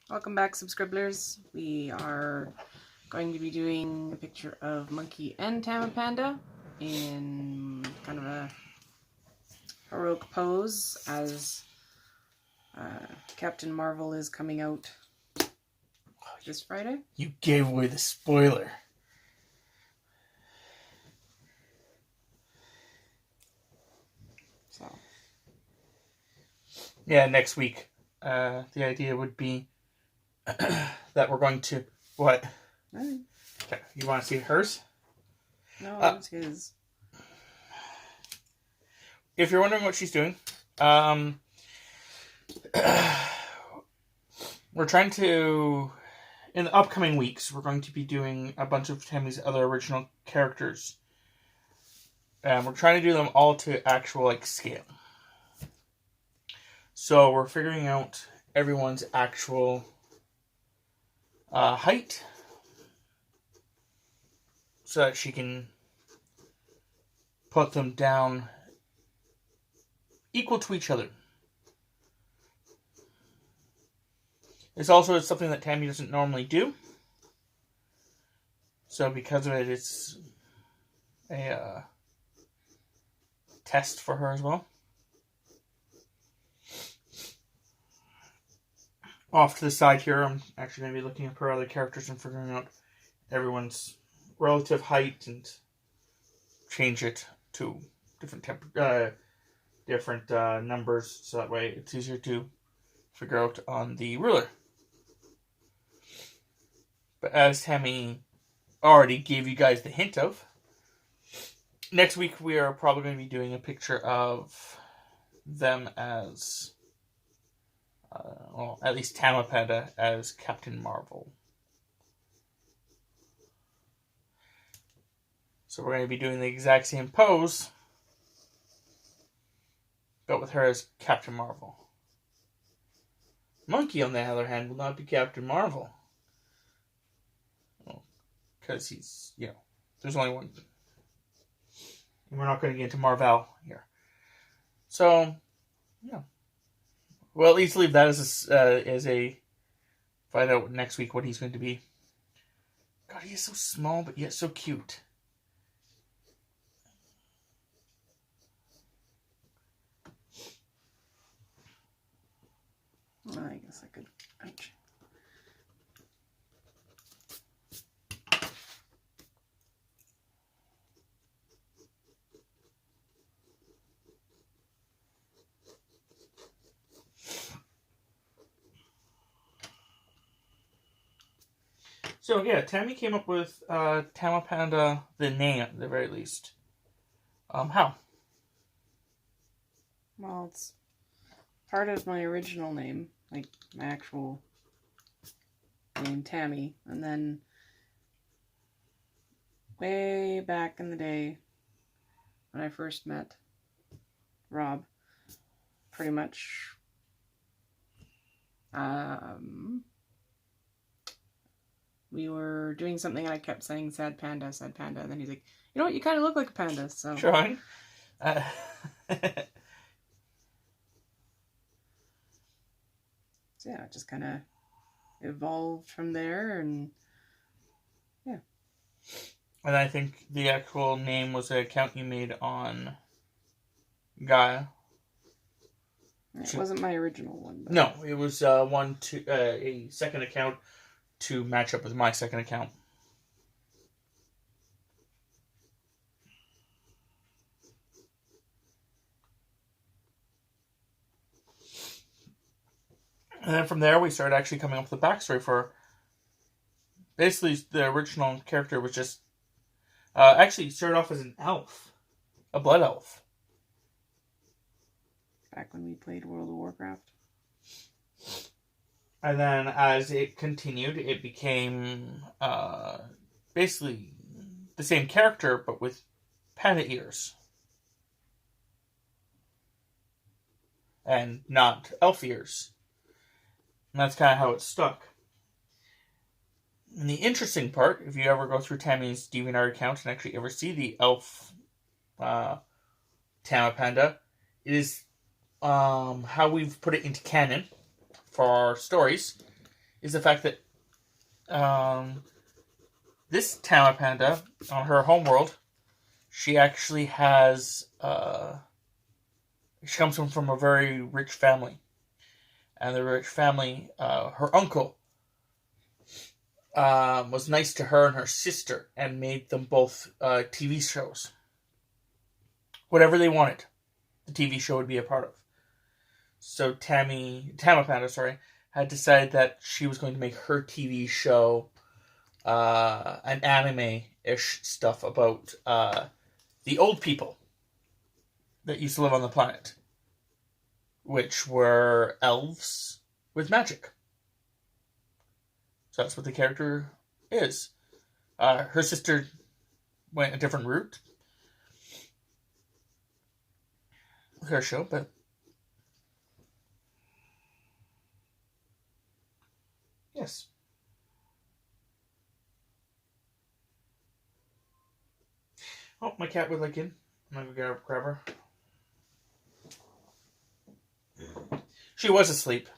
Welcome back, subscribers. We are going to be doing a picture of Monkey and Tammapanda in kind of a heroic pose as Captain Marvel is coming out this Friday. You gave away the spoiler. So, yeah, next week. The idea would be that we're going to... What? right. Okay, you want to see hers? No, it's his. If you're wondering what she's doing, we're trying to... In the upcoming weeks, we're going to be doing a bunch of Tammy's other original characters. And we're trying to do them all to actual, scale. So we're figuring out everyone's actual height so that she can put them down equal to each other. It's also something that Tammy doesn't normally do. So because of it, it's a test for her as well. Off to the side here, I'm actually going to be looking at her other characters and figuring out everyone's relative height and change it to different numbers, so that way it's easier to figure out on the ruler. But as Tammy already gave you guys the hint of, next week we are probably going to be doing a picture of them as... at least Tammapanda as Captain Marvel. So we're going to be doing the exact same pose, but with her as Captain Marvel. Monkey, on the other hand, will not be Captain Marvel. Well, because he's, there's only one. And we're not going to get into Marvel here. So, yeah. We'll at least leave that as a find out next week what he's going to be. God, he is so small, but yet so cute. Well, I guess I could. Ouch. So yeah, Tammy came up with Tammapanda, the name at the very least. How? Well, it's part of my original name, like my actual name, Tammy, and then way back in the day when I first met Rob, pretty much we were doing something and I kept saying sad panda, and then he's like, you know what, you kind of look like a panda, so... Trying. So yeah, it just kind of evolved from there, and yeah. And I think the actual name was an account you made on Gaia. It wasn't my original one. But... No, it was a second account to match up with my second account. And then from there, we started actually coming up with the backstory for... Basically, the original character was just... actually started off as an elf. A blood elf. Back when we played World of Warcraft. And then as it continued, it became basically the same character, but with panda ears. And not elf ears. And that's kind of how it stuck. And the interesting part, if you ever go through Tammy's DeviantArt account and actually ever see the elf Tammapanda, it is how we've put it into canon for our stories, is the fact that this Tammapanda, on her homeworld, she actually has... she comes from a very rich family. And the rich family, her uncle, was nice to her and her sister and made them both TV shows. Whatever they wanted, the TV show would be a part of. So Tammapanda, had decided that she was going to make her TV show an anime-ish stuff about the old people that used to live on the planet, which were elves with magic. So that's what the character is. Her sister went a different route with her show, but yes. Oh, my cat would like in. I'm gonna go grab her. She was asleep.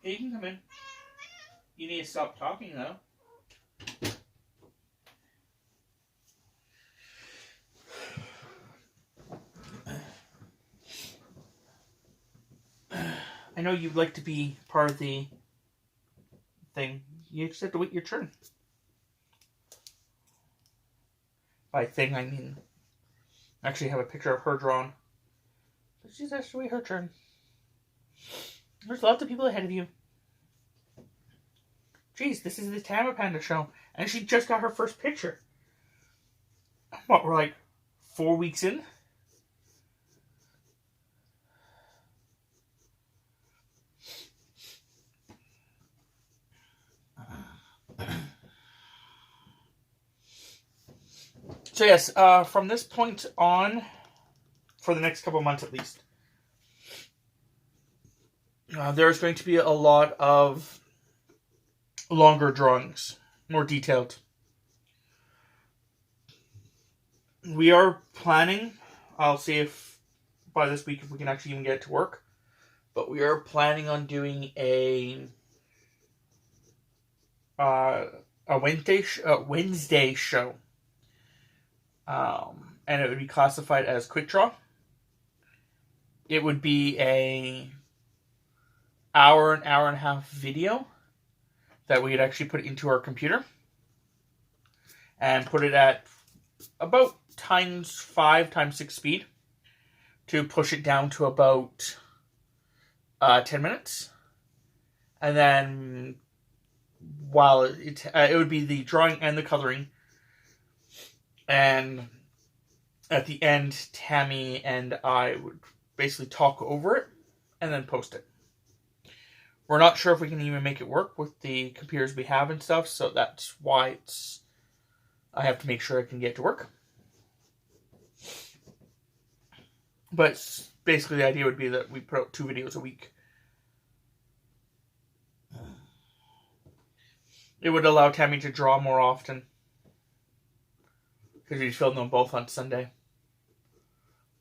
Hey, you can come in. You need to stop talking, though. I know you'd like to be part of the thing. You just have to wait your turn. By thing, I mean... I actually have a picture of her drawn. But she just has to wait her turn. There's lots of people ahead of you. Jeez, this is the Tammapanda show. And she just got her first picture. What, we're like 4 weeks in? So yes, from this point on, for the next couple of months at least, there's going to be a lot of longer drawings, more detailed. We are planning, I'll see if by this week if we can actually even get it to work, but we are planning on doing a Wednesday show. And it would be classified as quick draw. It would be an hour and a half video that we'd actually put into our computer and put it at about ×5, ×6 speed to push it down to about 10 minutes. And then while it would be the drawing and the coloring. And at the end, Tammy and I would basically talk over it and then post it. We're not sure if we can even make it work with the computers we have and stuff, so that's why I have to make sure I can get it to work. But basically the idea would be that we put out 2 videos a week. It would allow Tammy to draw more often, because we filmed them both on Sunday.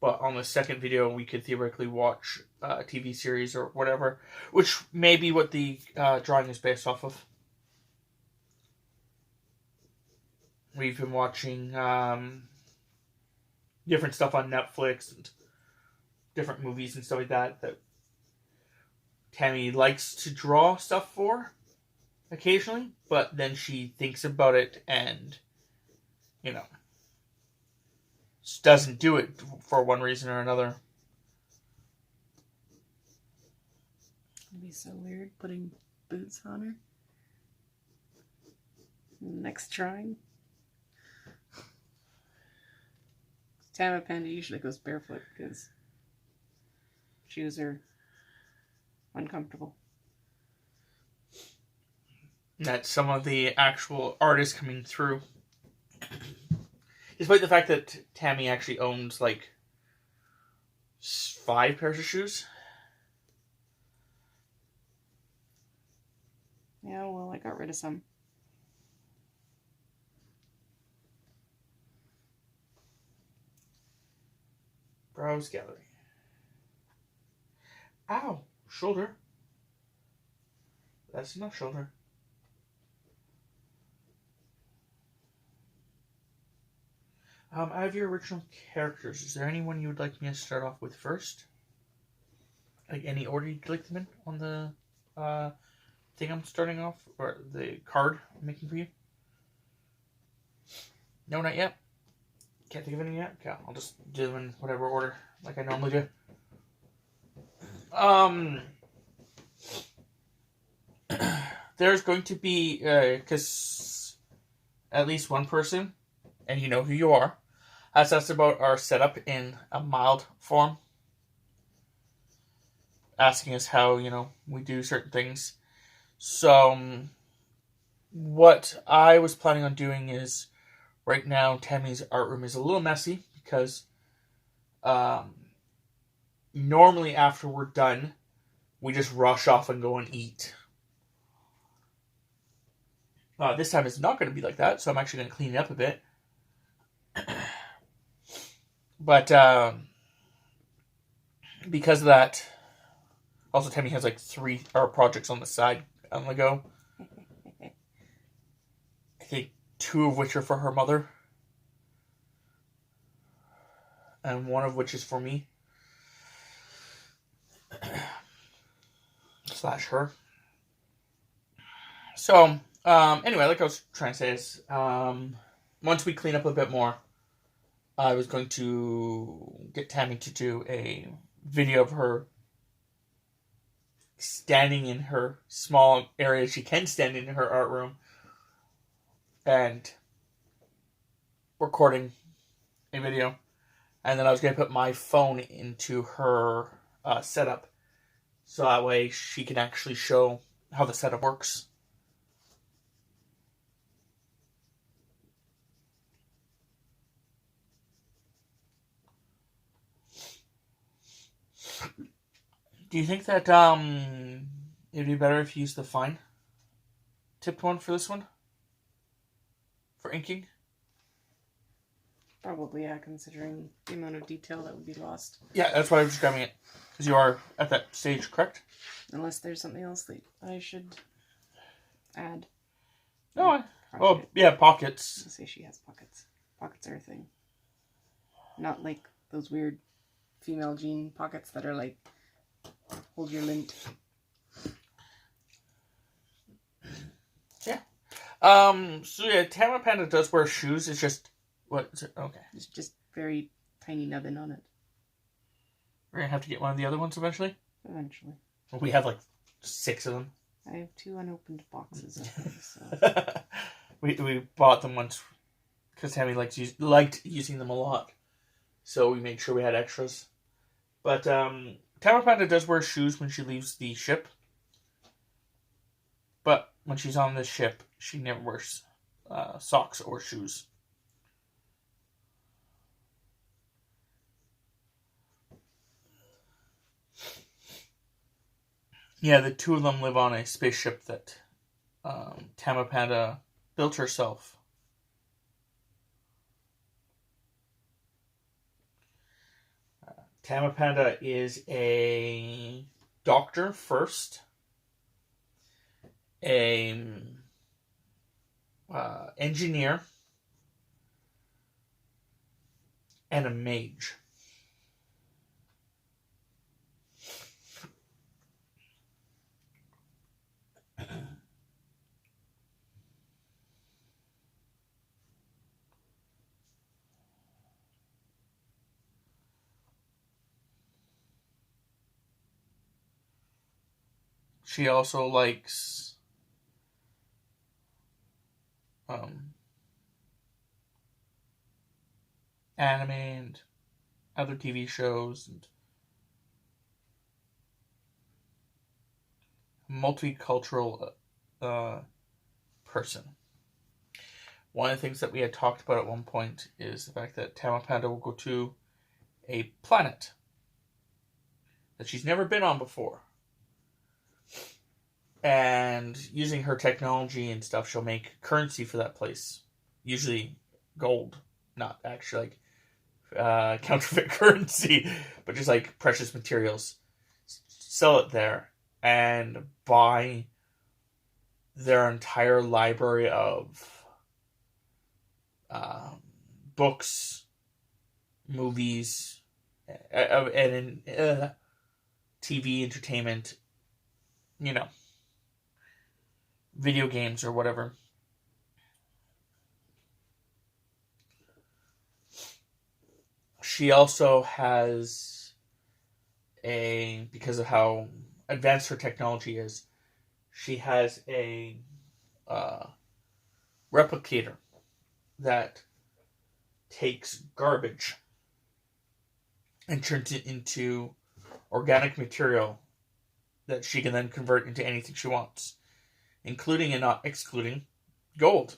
But on the second video, we could theoretically watch a TV series or whatever, which may be what the drawing is based off of. We've been watching different stuff on Netflix and different movies and stuff like that Tammy likes to draw stuff for occasionally, but then she thinks about it and, doesn't do it for one reason or another. It'd be so weird putting boots on her. Next drawing. Tammapanda usually goes barefoot because shoes are uncomfortable. That's some of the actual artists coming through. Despite the fact that Tammy actually owns, 5 pairs of shoes. Yeah, well, I got rid of some. Browse gallery. Ow! Shoulder. That's enough shoulder. Out of your original characters, is there anyone you would like me to start off with first? Like any order you'd like them in on the thing I'm starting off, or the card I'm making for you? No, not yet. Can't think of any yet. Okay, I'll just do them in whatever order, like I normally do. There's going to be, because at least one person, and you know who you are, has asked about our setup in a mild form. Asking us how, we do certain things. So, what I was planning on doing is, right now, Tammy's art room is a little messy, because normally after we're done, we just rush off and go and eat. This time it's not going to be like that, so I'm actually going to clean it up a bit. But because of that, also Tammy has like 3 art projects on the side on the go. I think 2 of which are for her mother, and 1 of which is for me / her. So anyway, like I was trying to say is, once we clean up a bit more, I was going to get Tammy to do a video of her standing in her small area she can stand in her art room and recording a video. And then I was going to put my phone into her setup, so that way she can actually show how the setup works. Do you think that it'd be better if you used the fine tipped one for this one? For inking? Probably, yeah, considering the amount of detail that would be lost. Yeah, that's why I was just grabbing it. Because you are at that stage, correct? Unless there's something else that I should add. No, yeah, pockets. Let's say she has pockets. Pockets are a thing. Not like those weird female jean pockets that are like, hold your lint. Yeah. So yeah, Tammapanda does wear shoes. It's just, what is it? Okay. It's just very tiny nubbin on it. We're going to have to get one of the other ones eventually? Eventually. We have like 6 of them. I have 2 unopened boxes of them, so. we bought them once because Tammy liked using them a lot. So we made sure we had extras. But Tammapanda does wear shoes when she leaves the ship. But when she's on the ship, she never wears socks or shoes. Yeah, the 2 of them live on a spaceship that Tammapanda built herself. Tammapanda is a doctor first, a engineer, and a mage. She also likes anime and other TV shows and multicultural person. One of the things that we had talked about at one point is the fact that Tammapanda will go to a planet that she's never been on before. And using her technology and stuff, she'll make currency for that place. Usually gold, not actually like counterfeit currency, but just like precious materials. sell it there and buy their entire library of books, movies, and TV entertainment, video games or whatever. She also has because of how advanced her technology is, she has a replicator that takes garbage and turns it into organic material that she can then convert into anything she wants, including and not excluding gold.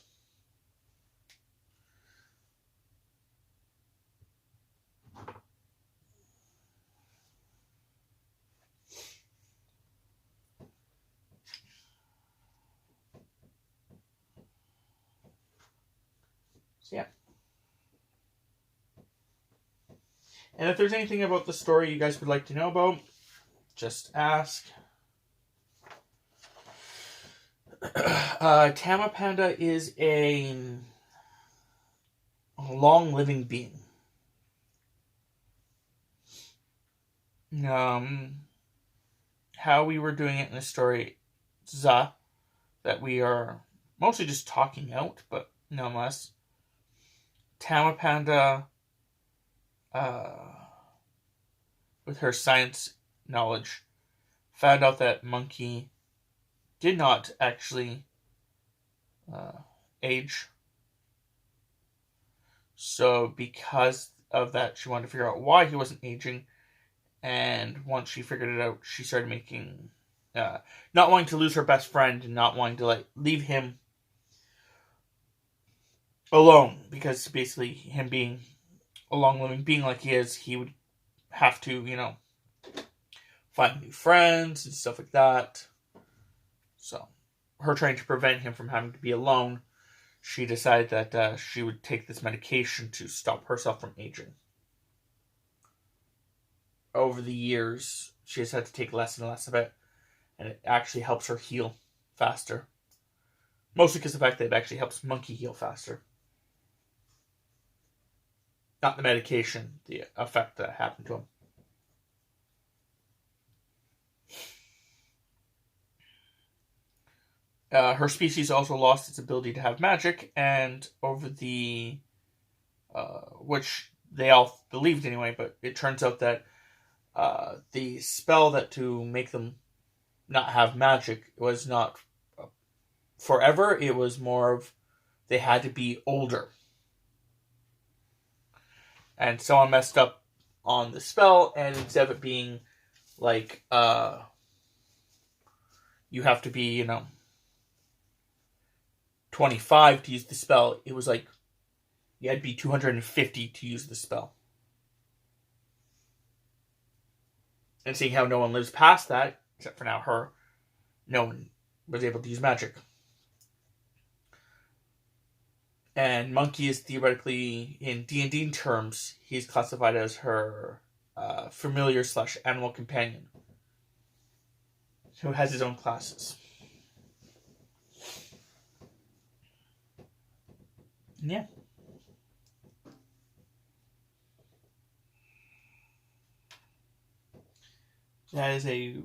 So yeah. And if there's anything about the story you guys would like to know about, just ask. Tammapanda is a long-living being. How we were doing it in the story, that we are mostly just talking out, but nonetheless, Tammapanda, with her science knowledge, found out that Monkey did not actually age. So because of that, she wanted to figure out why he wasn't aging. And once she figured it out, she started making, not wanting to lose her best friend and not wanting to leave him alone, because basically him being a long-living being like he is, he would have to, find new friends and stuff like that. So, her trying to prevent him from having to be alone, she decided that she would take this medication to stop herself from aging. Over the years, she has had to take less and less of it, and it actually helps her heal faster. Mostly because of the fact that it actually helps Monkey heal faster. Not the medication, the effect that happened to him. Her species also lost its ability to have magic, and over the... which they all believed anyway, but it turns out that the spell that to make them not have magic was not forever. It was more of they had to be older. And someone messed up on the spell, and instead of it being like you have to be, 25 to use the spell, it was like you had to be 250 to use the spell. And seeing how no one lives past that, except for now her, no one was able to use magic. And Monkey is theoretically, in D&D terms, he's classified as her familiar/animal companion, who has his own classes. Yeah. That is a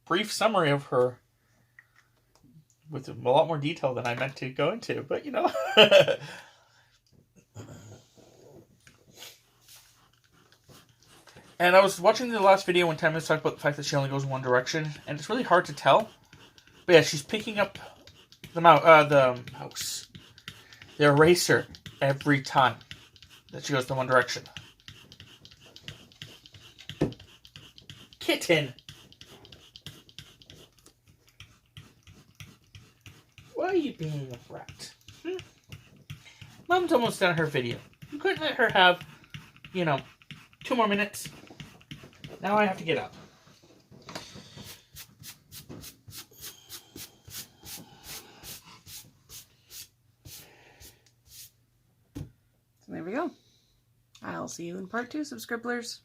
brief summary of her, with a lot more detail than I meant to go into, but And I was watching the last video when Tam was talking about the fact that she only goes in one direction, and it's really hard to tell. But yeah, she's picking up the mouse, the eraser, every time that she goes in one direction. Kitten! Why are you being a rat? Mom's almost done her video. You couldn't let her have, 2 more minutes. Now I have to get up. So there we go. I'll see you in part 2, subscribblers.